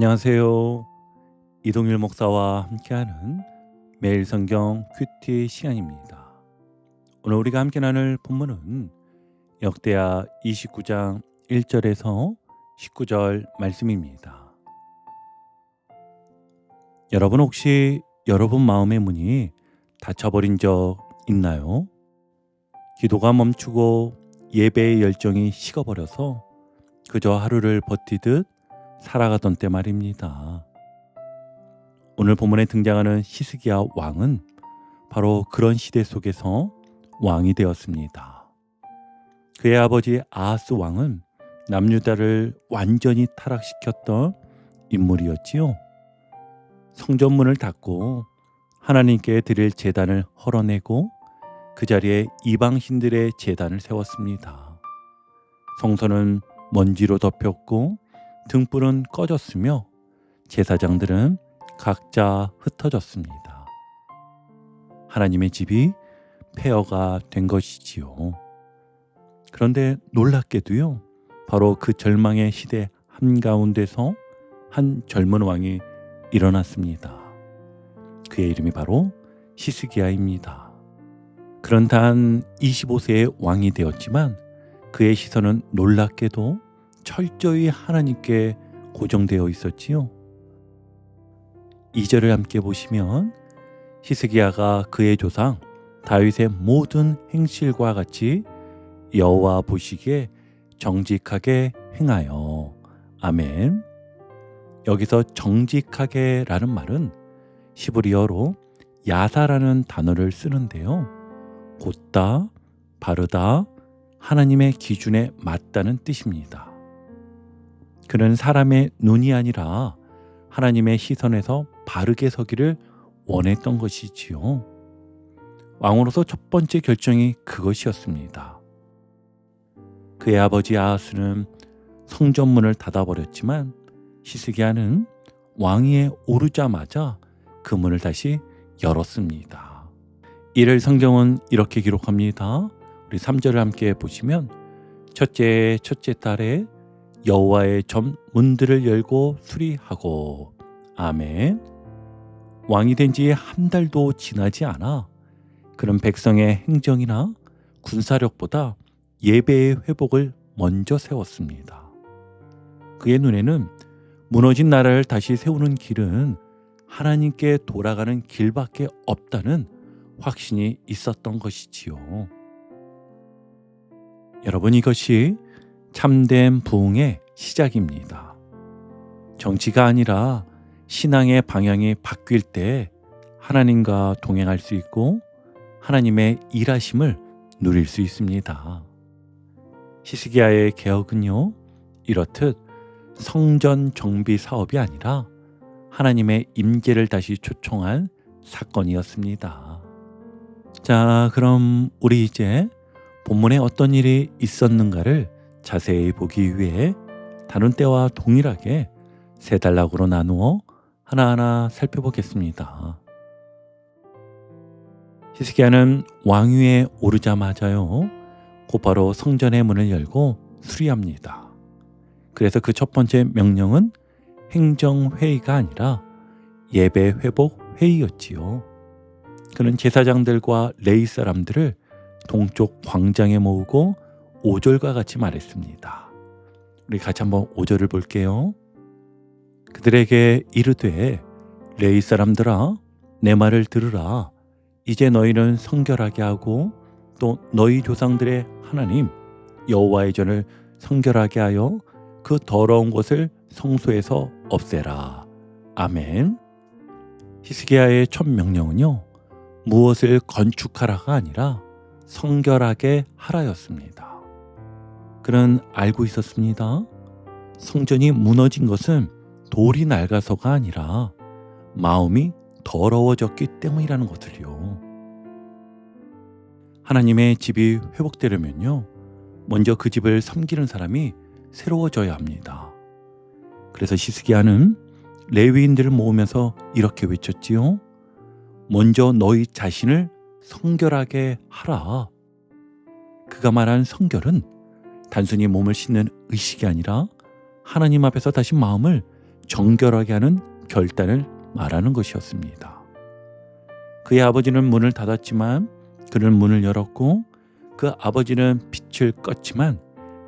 안녕하세요. 이동일 목사와 함께하는 매일 성경 큐티 시간입니다. 오늘 우리가 함께 나눌 본문은 역대하 29장 1절에서 19절 말씀입니다. 여러분 혹시 여러분 마음의 문이 닫혀버린 적 있나요? 기도가 멈추고 예배의 열정이 식어버려서 그저 하루를 버티듯 살아가던 때 말입니다. 오늘 본문에 등장하는 히스기야 왕은 바로 그런 시대 속에서 왕이 되었습니다. 그의 아버지 아하스 왕은 남유다를 완전히 타락시켰던 인물이었지요. 성전문을 닫고 하나님께 드릴 제단을 헐어내고 그 자리에 이방신들의 제단을 세웠습니다. 성소는 먼지로 덮였고 등불은 꺼졌으며 제사장들은 각자 흩어졌습니다. 하나님의 집이 폐허가 된 것이지요. 그런데 놀랍게도요, 바로 그 절망의 시대 한가운데서 한 젊은 왕이 일어났습니다. 그의 이름이 바로 히스기야입니다. 그런 단 25세의 왕이 되었지만 그의 시선은 놀랍게도 철저히 하나님께 고정되어 있었지요. 2절을 함께 보시면 히스기야가 그의 조상 다윗의 모든 행실과 같이 여호와 보시기에 정직하게 행하여. 아멘. 여기서 정직하게라는 말은 히브리어로 야사라는 단어를 쓰는데요. 곧다, 바르다, 하나님의 기준에 맞다는 뜻입니다. 그는 사람의 눈이 아니라 하나님의 시선에서 바르게 서기를 원했던 것이지요. 왕으로서 첫 번째 결정이 그것이었습니다. 그의 아버지 아하스는 성전문을 닫아버렸지만 히스기야는 왕위에 오르자마자 그 문을 다시 열었습니다. 이를 성경은 이렇게 기록합니다. 우리 3절을 함께 보시면 첫째 달에 여호와의 전 문들을 열고 수리하고. 아멘. 왕이 된 지 한 달도 지나지 않아 그런 백성의 행정이나 군사력보다 예배의 회복을 먼저 세웠습니다. 그의 눈에는 무너진 나라를 다시 세우는 길은 하나님께 돌아가는 길밖에 없다는 확신이 있었던 것이지요. 여러분, 이것이 참된 부흥의 시작입니다. 정치가 아니라 신앙의 방향이 바뀔 때 하나님과 동행할 수 있고 하나님의 일하심을 누릴 수 있습니다. 히스기야의 개혁은요, 이렇듯 성전 정비 사업이 아니라 하나님의 임재를 다시 초청한 사건이었습니다. 자, 그럼 우리 이제 본문에 어떤 일이 있었는가를 자세히 보기 위해 다른 때와 동일하게 세 단락으로 나누어 하나하나 살펴보겠습니다. 히스기야는 왕위에 오르자마자요, 곧바로 성전의 문을 열고 수리합니다. 그래서 그 첫 번째 명령은 행정회의가 아니라 예배 회복 회의였지요. 그는 제사장들과 레위 사람들을 동쪽 광장에 모으고 5절과 같이 말했습니다. 우리 같이 한번 5절을 볼게요. 그들에게 이르되 레위 사람들아, 내 말을 들으라. 이제 너희는 성결하게 하고 또 너희 조상들의 하나님 여호와의 전을 성결하게 하여 그 더러운 것을 성소에서 없애라. 아멘. 히스기야의 첫 명령은요, 무엇을 건축하라가 아니라 성결하게 하라였습니다. 그는 알고 있었습니다. 성전이 무너진 것은 돌이 낡아서가 아니라 마음이 더러워졌기 때문이라는 것을요. 하나님의 집이 회복되려면요, 먼저 그 집을 섬기는 사람이 새로워져야 합니다. 그래서 히스기야는 레위인들을 모으면서 이렇게 외쳤지요. 먼저 너희 자신을 성결하게 하라. 그가 말한 성결은 단순히 몸을 씻는 의식이 아니라 하나님 앞에서 다시 마음을 정결하게 하는 결단을 말하는 것이었습니다. 그의 아버지는 문을 닫았지만 그는 문을 열었고, 그 아버지는 빛을 껐지만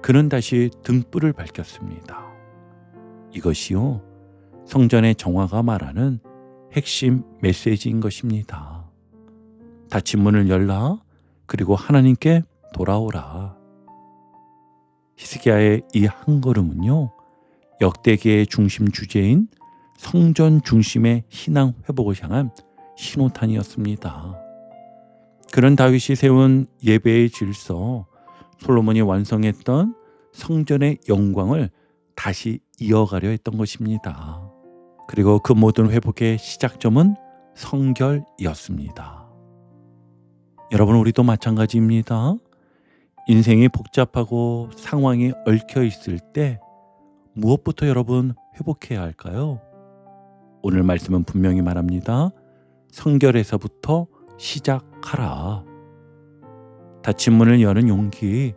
그는 다시 등불을 밝혔습니다. 이것이요, 성전의 정화가 말하는 핵심 메시지인 것입니다. 닫힌 문을 열라, 그리고 하나님께 돌아오라. 히스기야의 이 한 걸음은요, 역대기의 중심 주제인 성전 중심의 신앙 회복을 향한 신호탄이었습니다. 그런 다윗이 세운 예배의 질서, 솔로몬이 완성했던 성전의 영광을 다시 이어가려 했던 것입니다. 그리고 그 모든 회복의 시작점은 성결이었습니다. 여러분, 우리도 마찬가지입니다. 인생이 복잡하고 상황이 얽혀 있을 때 무엇부터 여러분 회복해야 할까요? 오늘 말씀은 분명히 말합니다. 성결에서부터 시작하라. 닫힌 문을 여는 용기,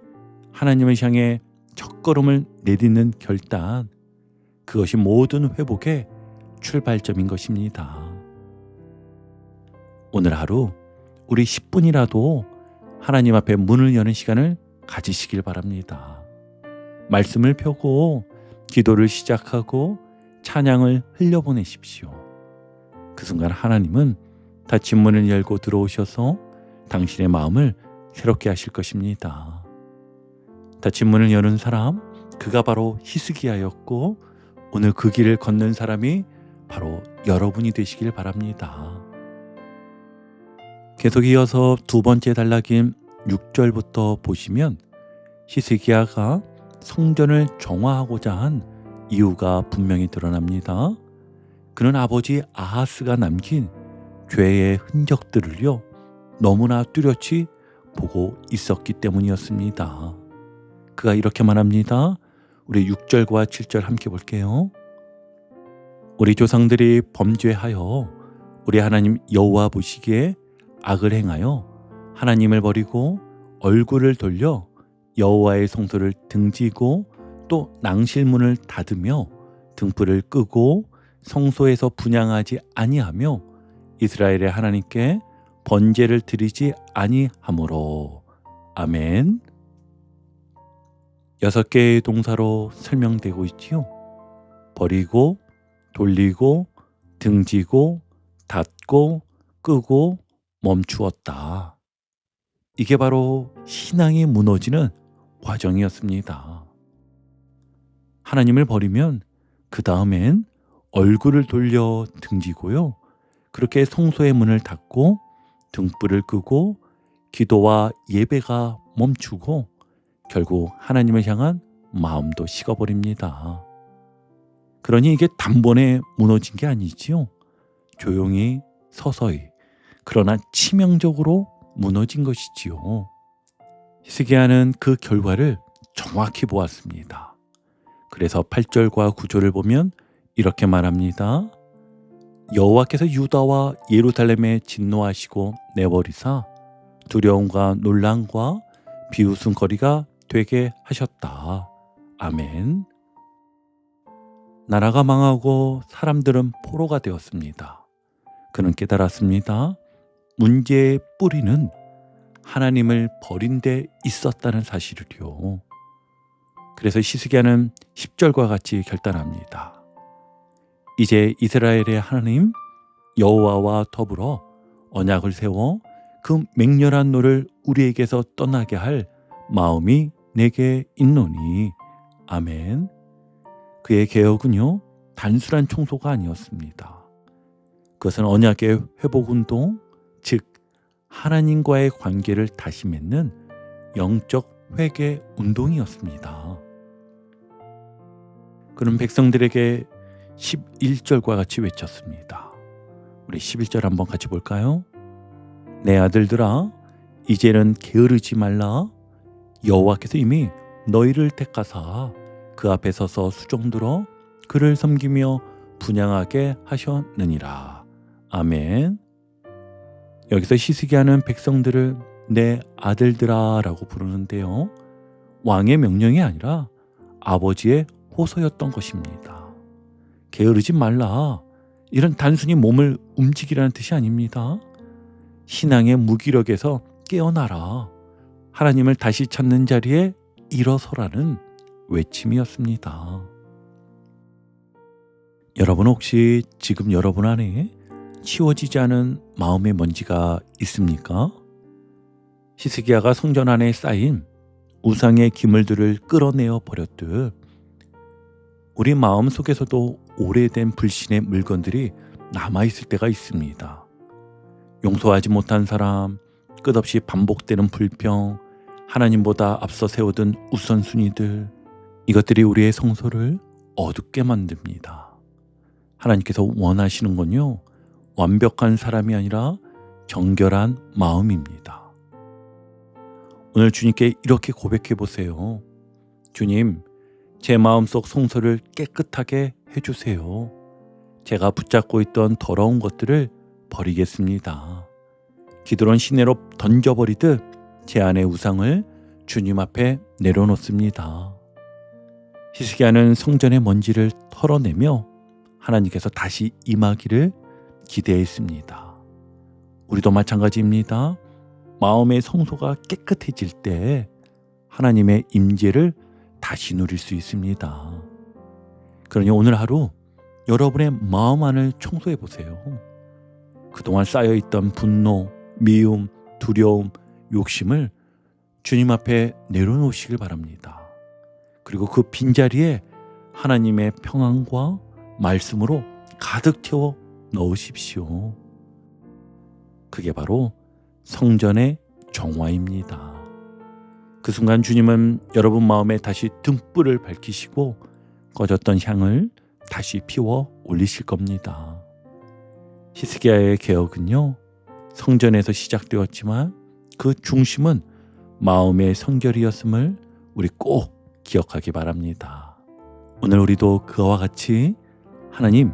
하나님을 향해 첫걸음을 내딛는 결단, 그것이 모든 회복의 출발점인 것입니다. 오늘 하루 우리 10분이라도 하나님 앞에 문을 여는 시간을 가지시길 바랍니다. 말씀을 펴고 기도를 시작하고 찬양을 흘려보내십시오. 그 순간 하나님은 닫힌 문을 열고 들어오셔서 당신의 마음을 새롭게 하실 것입니다. 닫힌 문을 여는 사람, 그가 바로 히스기야였고, 오늘 그 길을 걷는 사람이 바로 여러분이 되시길 바랍니다. 계속 이어서 두 번째 단락인 6절부터 보시면 히스기야가 성전을 정화하고자 한 이유가 분명히 드러납니다. 그는 아버지 아하스가 남긴 죄의 흔적들을요, 너무나 뚜렷이 보고 있었기 때문이었습니다. 그가 이렇게 말합니다. 우리 6절과 7절 함께 볼게요. 우리 조상들이 범죄하여 우리 하나님 여호와 보시기에 악을 행하여 하나님을 버리고 얼굴을 돌려 여호와의 성소를 등지고 또 낭실문을 닫으며 등불을 끄고 성소에서 분향하지 아니하며 이스라엘의 하나님께 번제를 드리지 아니하므로. 아멘. 6개의 동사로 설명되고 있지요. 버리고, 돌리고, 등지고, 닫고, 끄고, 멈추었다. 이게 바로 신앙이 무너지는 과정이었습니다. 하나님을 버리면 그 다음엔 얼굴을 돌려 등지고요, 그렇게 성소의 문을 닫고 등불을 끄고 기도와 예배가 멈추고 결국 하나님을 향한 마음도 식어버립니다. 그러니 이게 단번에 무너진 게 아니지요. 조용히 서서히, 그러나 치명적으로 무너진 것이지요. 히스기야는 그 결과를 정확히 보았습니다. 그래서 8절과 9절을 보면 이렇게 말합니다. 여호와께서 유다와 예루살렘에 진노하시고 내버리사 두려움과 놀람과 비웃음거리가 되게 하셨다. 아멘. 나라가 망하고 사람들은 포로가 되었습니다. 그는 깨달았습니다. 문제의 뿌리는 하나님을 버린 데 있었다는 사실을요. 그래서 히스기야는 10절과 같이 결단합니다. 이제 이스라엘의 하나님 여호와와 더불어 언약을 세워 그 맹렬한 노를 우리에게서 떠나게 할 마음이 내게 있노니. 아멘. 그의 개혁은요, 단순한 청소가 아니었습니다. 그것은 언약의 회복운동, 즉 하나님과의 관계를 다시 맺는 영적 회개 운동이었습니다. 그는 백성들에게 11절과 같이 외쳤습니다. 우리 11절 한번 같이 볼까요? 내 아들들아, 이제는 게으르지 말라. 여호와께서 이미 너희를 택하사 그 앞에 서서 수종들어 그를 섬기며 분향하게 하셨느니라. 아멘. 여기서 히스기야는 백성들을 내 아들들아 라고 부르는데요, 왕의 명령이 아니라 아버지의 호소였던 것입니다. 게으르지 말라. 이런 단순히 몸을 움직이라는 뜻이 아닙니다. 신앙의 무기력에서 깨어나라. 하나님을 다시 찾는 자리에 일어서라는 외침이었습니다. 여러분 혹시 지금 여러분 안에 치워지지 않은 마음의 먼지가 있습니까? 히스기야가 성전 안에 쌓인 우상의 기물들을 끌어내어 버렸듯 우리 마음 속에서도 오래된 불신의 물건들이 남아있을 때가 있습니다. 용서하지 못한 사람, 끝없이 반복되는 불평, 하나님보다 앞서 세우던 우선순위들, 이것들이 우리의 성소를 어둡게 만듭니다. 하나님께서 원하시는 건요, 완벽한 사람이 아니라 정결한 마음입니다. 오늘 주님께 이렇게 고백해 보세요. 주님, 제 마음속 성소를 깨끗하게 해주세요. 제가 붙잡고 있던 더러운 것들을 버리겠습니다. 기드론 시내로 던져버리듯 제 안의 우상을 주님 앞에 내려놓습니다. 히스기야는 성전의 먼지를 털어내며 하나님께서 다시 임하기를 기대했습니다. 우리도 마찬가지입니다. 마음의 성소가 깨끗해질 때 하나님의 임재를 다시 누릴 수 있습니다. 그러니 오늘 하루 여러분의 마음 안을 청소해 보세요. 그동안 쌓여있던 분노, 미움, 두려움, 욕심을 주님 앞에 내려놓으시길 바랍니다. 그리고 그 빈자리에 하나님의 평안과 말씀으로 가득 채워 넣으십시오. 그게 바로 성전의 정화입니다. 그 순간 주님은 여러분 마음에 다시 등불을 밝히시고 꺼졌던 향을 다시 피워 올리실 겁니다. 히스기야의 개혁은요, 성전에서 시작되었지만 그 중심은 마음의 성결이었음을 우리 꼭 기억하기 바랍니다. 오늘 우리도 그와 같이 하나님,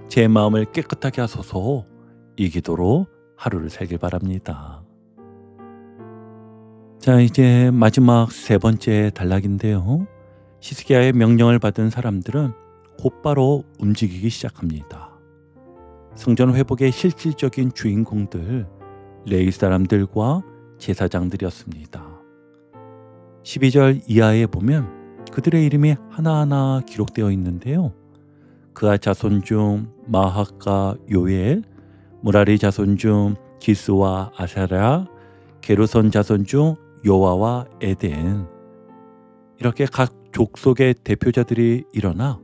제 마음을 깨끗하게 하소서 이 기도로 하루를 살길 바랍니다. 자, 이제 마지막 세 번째 단락인데요. 히스기야의 명령을 받은 사람들은 곧바로 움직이기 시작합니다. 성전 회복의 실질적인 주인공들, 레위 사람들과 제사장들이었습니다. 12절 이하에 보면 그들의 이름이 하나하나 기록되어 있는데요. 그아 자손 중 마학과 요엘, 무라리 자손 중 기스와 아사랴, 게르손 자손 중 요아와 에덴, 이렇게 각 족속의 대표자들이 일어나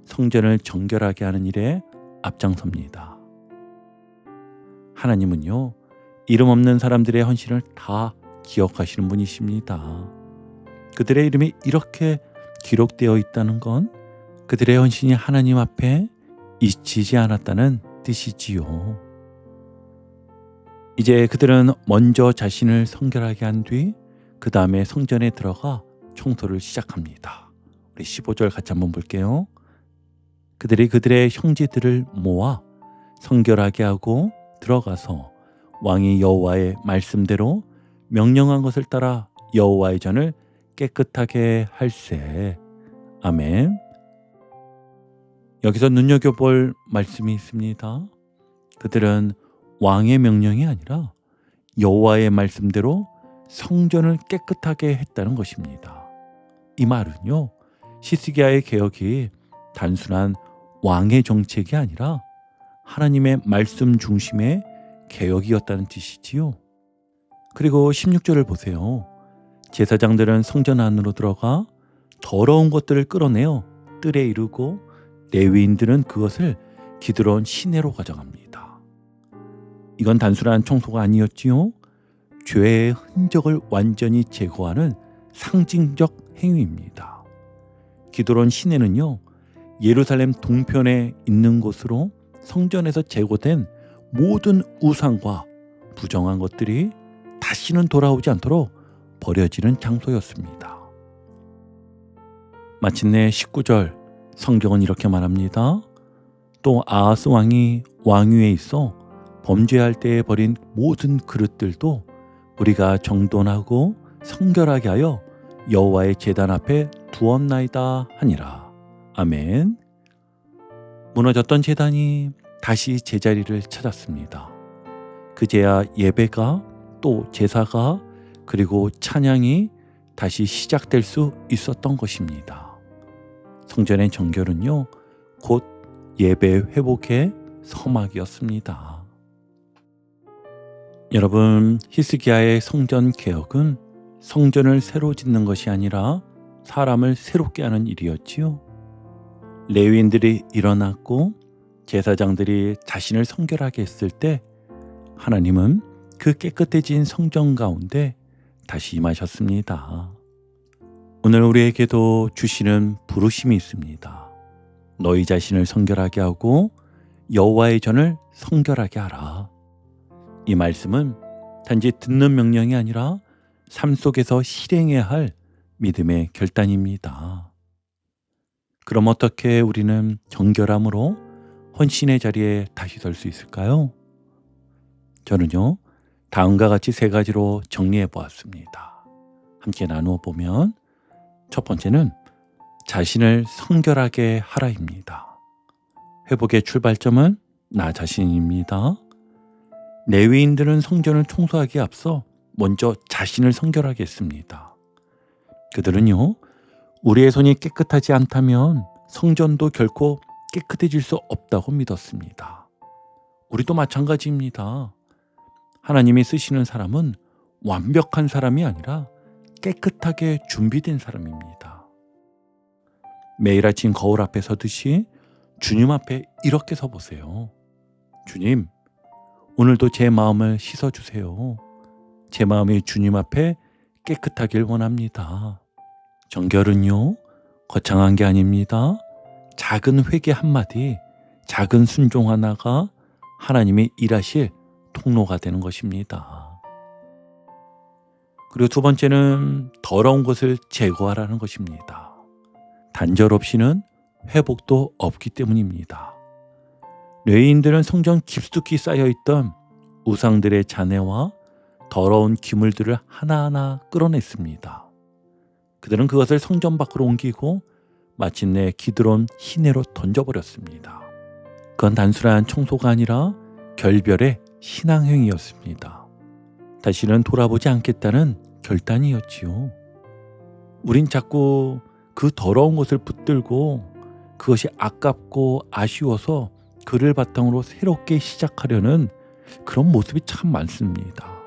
성전을 정결하게 하는 일에 앞장섭니다. 하나님은요, 이름 없는 사람들의 헌신을 다 기억하시는 분이십니다. 그들의 이름이 이렇게 기록되어 있다는 건 그들의 헌신이 하나님 앞에 잊히지 않았다는 뜻이지요. 이제 그들은 먼저 자신을 성결하게 한 뒤 그 다음에 성전에 들어가 청소를 시작합니다. 우리 15절 같이 한번 볼게요. 그들이 그들의 형제들을 모아 성결하게 하고 들어가서 왕이 여호와의 말씀대로 명령한 것을 따라 여호와의 전을 깨끗하게 할세. 아멘. 여기서 눈여겨볼 말씀이 있습니다. 그들은 왕의 명령이 아니라 여호와의 말씀대로 성전을 깨끗하게 했다는 것입니다. 이 말은요, 히스기야의 개혁이 단순한 왕의 정책이 아니라 하나님의 말씀 중심의 개혁이었다는 뜻이지요. 그리고 16절을 보세요. 제사장들은 성전 안으로 들어가 더러운 것들을 끌어내어 뜰에 이르고 레위인들은 그것을 기드론 시내로 가져갑니다. 이건 단순한 청소가 아니었지요. 죄의 흔적을 완전히 제거하는 상징적 행위입니다. 기드론 시내는요, 예루살렘 동편에 있는 곳으로 성전에서 제거된 모든 우상과 부정한 것들이 다시는 돌아오지 않도록 버려지는 장소였습니다. 마침내 19절 성경은 이렇게 말합니다. 또 아하스 왕이 왕위에 있어 범죄할 때에 버린 모든 그릇들도 우리가 정돈하고 성결하게 하여 여호와의 제단 앞에 두었나이다 하니라. 아멘. 무너졌던 제단이 다시 제자리를 찾았습니다. 그제야 예배가 또 제사가 그리고 찬양이 다시 시작될 수 있었던 것입니다. 성전의 정결은요, 곧 예배 회복의 서막이었습니다. 여러분, 히스기야의 성전 개혁은 성전을 새로 짓는 것이 아니라 사람을 새롭게 하는 일이었지요. 레위인들이 일어났고 제사장들이 자신을 성결하게 했을 때 하나님은 그 깨끗해진 성전 가운데 다시 임하셨습니다. 오늘 우리에게도 주시는 부르심이 있습니다. 너희 자신을 성결하게 하고 여호와의 전을 성결하게 하라. 이 말씀은 단지 듣는 명령이 아니라 삶 속에서 실행해야 할 믿음의 결단입니다. 그럼 어떻게 우리는 정결함으로 헌신의 자리에 다시 설 수 있을까요? 저는요, 다음과 같이 3가지로 정리해 보았습니다. 함께 나누어 보면 첫 번째는 자신을 성결하게 하라입니다. 회복의 출발점은 나 자신입니다. 레위인들은 성전을 청소하기에 앞서 먼저 자신을 성결하게 했습니다. 그들은요, 우리의 손이 깨끗하지 않다면 성전도 결코 깨끗해질 수 없다고 믿었습니다. 우리도 마찬가지입니다. 하나님이 쓰시는 사람은 완벽한 사람이 아니라 깨끗하게 준비된 사람입니다. 매일 아침 거울 앞에 서듯이 주님 앞에 이렇게 서보세요. 주님, 오늘도 제 마음을 씻어주세요. 제 마음이 주님 앞에 깨끗하길 원합니다. 정결은요, 거창한 게 아닙니다. 작은 회개 한마디, 작은 순종 하나가 하나님이 일하실 통로가 되는 것입니다. 그리고 2번째는 더러운 것을 제거하라는 것입니다. 단절 없이는 회복도 없기 때문입니다. 레위인들은 성전 깊숙이 쌓여있던 우상들의 잔해와 더러운 기물들을 하나하나 끌어냈습니다. 그들은 그것을 성전 밖으로 옮기고 마침내 기드론 시내로 던져버렸습니다. 그건 단순한 청소가 아니라 결별의 신앙행위였습니다. 다시는 돌아보지 않겠다는 결단이었지요. 우린 자꾸 그 더러운 것을 붙들고 그것이 아깝고 아쉬워서 그를 바탕으로 새롭게 시작하려는 그런 모습이 참 많습니다.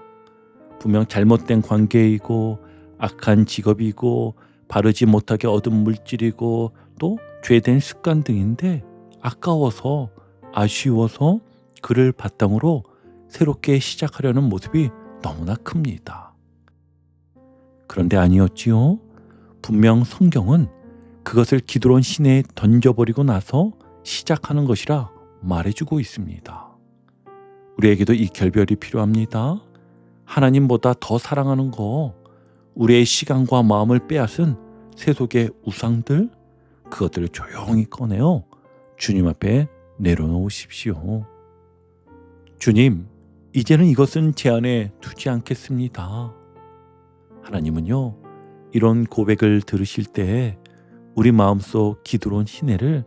분명 잘못된 관계이고 악한 직업이고 바르지 못하게 얻은 물질이고 또 죄된 습관 등인데 아까워서 아쉬워서 그를 바탕으로 새롭게 시작하려는 모습이 너무나 큽니다. 그런데 아니었지요. 분명 성경은 그것을 기드론 시내에 던져버리고 나서 시작하는 것이라 말해주고 있습니다. 우리에게도 이 결별이 필요합니다. 하나님보다 더 사랑하는 거, 우리의 시간과 마음을 빼앗은 세속의 우상들, 그것들을 조용히 꺼내어 주님 앞에 내려놓으십시오. 주님, 이제는 이것은 제 안에 두지 않겠습니다. 하나님은요, 이런 고백을 들으실 때 우리 마음속 기드론 시내를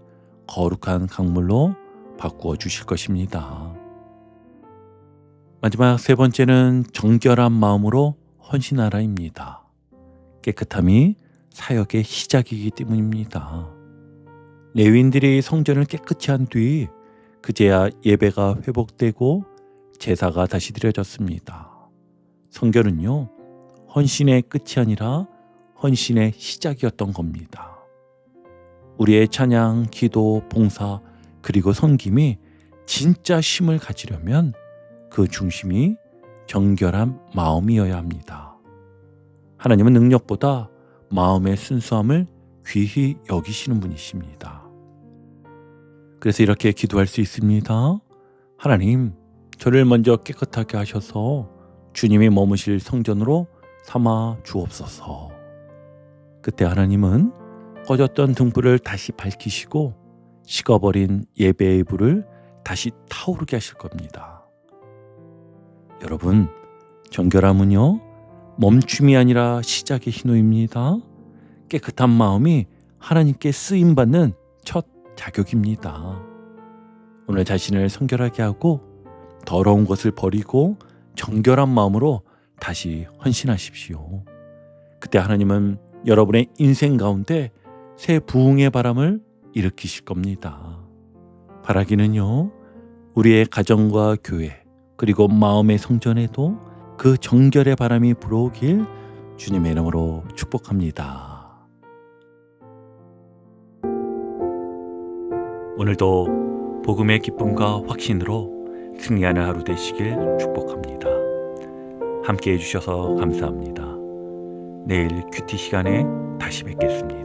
거룩한 강물로 바꾸어 주실 것입니다. 마지막 3번째는 정결한 마음으로 헌신하라입니다. 깨끗함이 사역의 시작이기 때문입니다. 레위인들이 성전을 깨끗이 한 뒤 그제야 예배가 회복되고 제사가 다시 드려졌습니다. 성결은요, 헌신의 끝이 아니라 헌신의 시작이었던 겁니다. 우리의 찬양, 기도, 봉사, 그리고 섬김이 진짜 힘을 가지려면 그 중심이 정결한 마음이어야 합니다. 하나님은 능력보다 마음의 순수함을 귀히 여기시는 분이십니다. 그래서 이렇게 기도할 수 있습니다. 하나님, 저를 먼저 깨끗하게 하셔서 주님이 머무실 성전으로 삼아 주옵소서. 그때 하나님은 꺼졌던 등불을 다시 밝히시고 식어버린 예배의 불을 다시 타오르게 하실 겁니다. 여러분, 정결함은요, 멈춤이 아니라 시작의 신호입니다. 깨끗한 마음이 하나님께 쓰임받는 첫 자격입니다. 오늘 자신을 성결하게 하고 더러운 것을 버리고 정결한 마음으로 다시 헌신하십시오. 그때 하나님은 여러분의 인생 가운데 새 부흥의 바람을 일으키실 겁니다. 바라기는요, 우리의 가정과 교회 그리고 마음의 성전에도 그 정결의 바람이 불어오길 주님의 이름으로 축복합니다. 오늘도 복음의 기쁨과 확신으로 승리하는 하루 되시길 축복합니다. 함께 해주셔서 감사합니다. 내일 큐티 시간에 다시 뵙겠습니다.